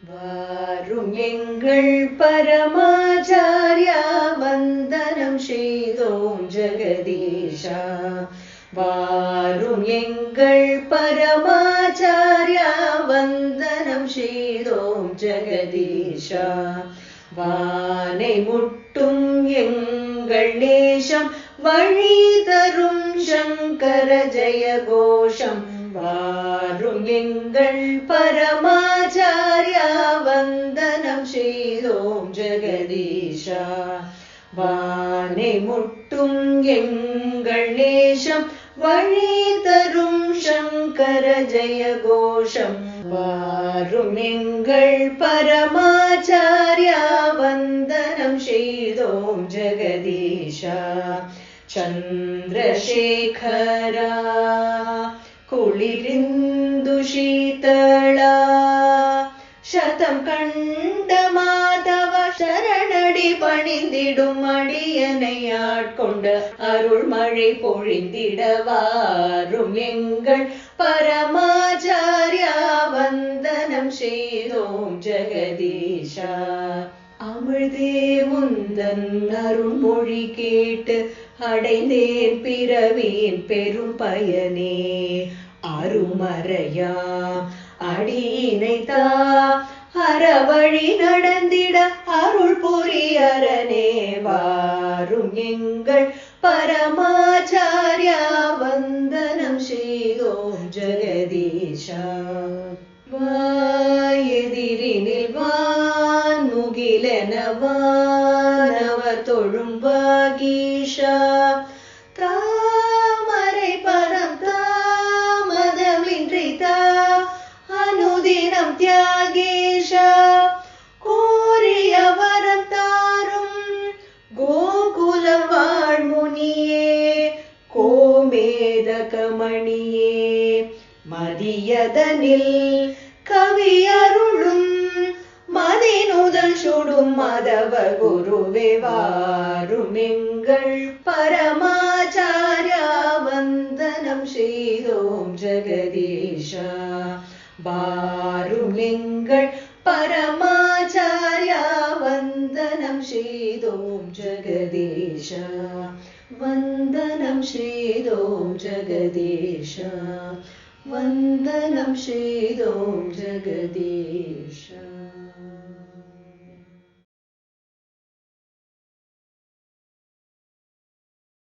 வாரும் எங்கள் பரமாச்சார்யா வந்தனம் செய்தோம் ஜெகதீஷா. வாரும் எங்கள் பரமாச்சார்யா வந்தனம் செய்தோம் ஜெகதீஷா. வானை முட்டும் எங்கள் நேசம் வழி தரும் சங்கர ஜெய கோஷம். வாரும் எங்கள் பரமாச்சார்யா வந்தனம் செய்தோம் ஜெகதீஷா. வானை முட்டும் எங்கள் நேசம் வழி தரும் சங்கர ஜெய கோஷம். வாரும் எங்கள் பரமாச்சார்யா வந்தனம் செய்தோம் ஜெகதீஷா. ಚಂದ್ರಶೇಖರ ಕುಳಿರಿಂದು ಶೀತಳ ಶತಂ ಕಂಡ ಮಾಧವ ಶರಣಡಿ பணிந்திடும் அடியனை ஆட்கொண்ட அருள் மழை பொழிந்திடவாரும் எங்கள் பரமாச்சார்யா வந்தனம் செய்தோம் ஜெகதீஷா. அமிழ்தே முந்தன் அருள்மொழி கேட்டு அடைந்தேன் பிறவியின் பெரும் பயனே. அருமறையா அடியினை தா அறவழி நடந்திட அருள் புரியரனே. வாரும் எங்கள் பரமாச்சார்யா வந்தனம் செய்தோம் ஜெகதீஷா. வாயெதிரினில் வான்முகிலென வானவர் தொழும் வாகீஷா. தாமரை பதம் தாமதமின்றி தா அனுதினம் தியாகேஷா. கோரிய வரம் தாரும் கோகுல வாழ்முனியே. கோமேதகமணியே மதியதனில் கவியருளும் மதிநுதல் சுடும் மதவ குருவே. வாரும் எங்கள் பரமாச்சார்யா வந்தனம் செய்தோம் ஜெகதீஷா. வாரும் எங்கள் பரமாச்சார்யா வந்தனம் செய்தோம் ஜெகதீஷா. வந்தனம் செய்தோம் ஜெகதீஷா. வந்தனம் செய்தோம் ஜெகதீஷா.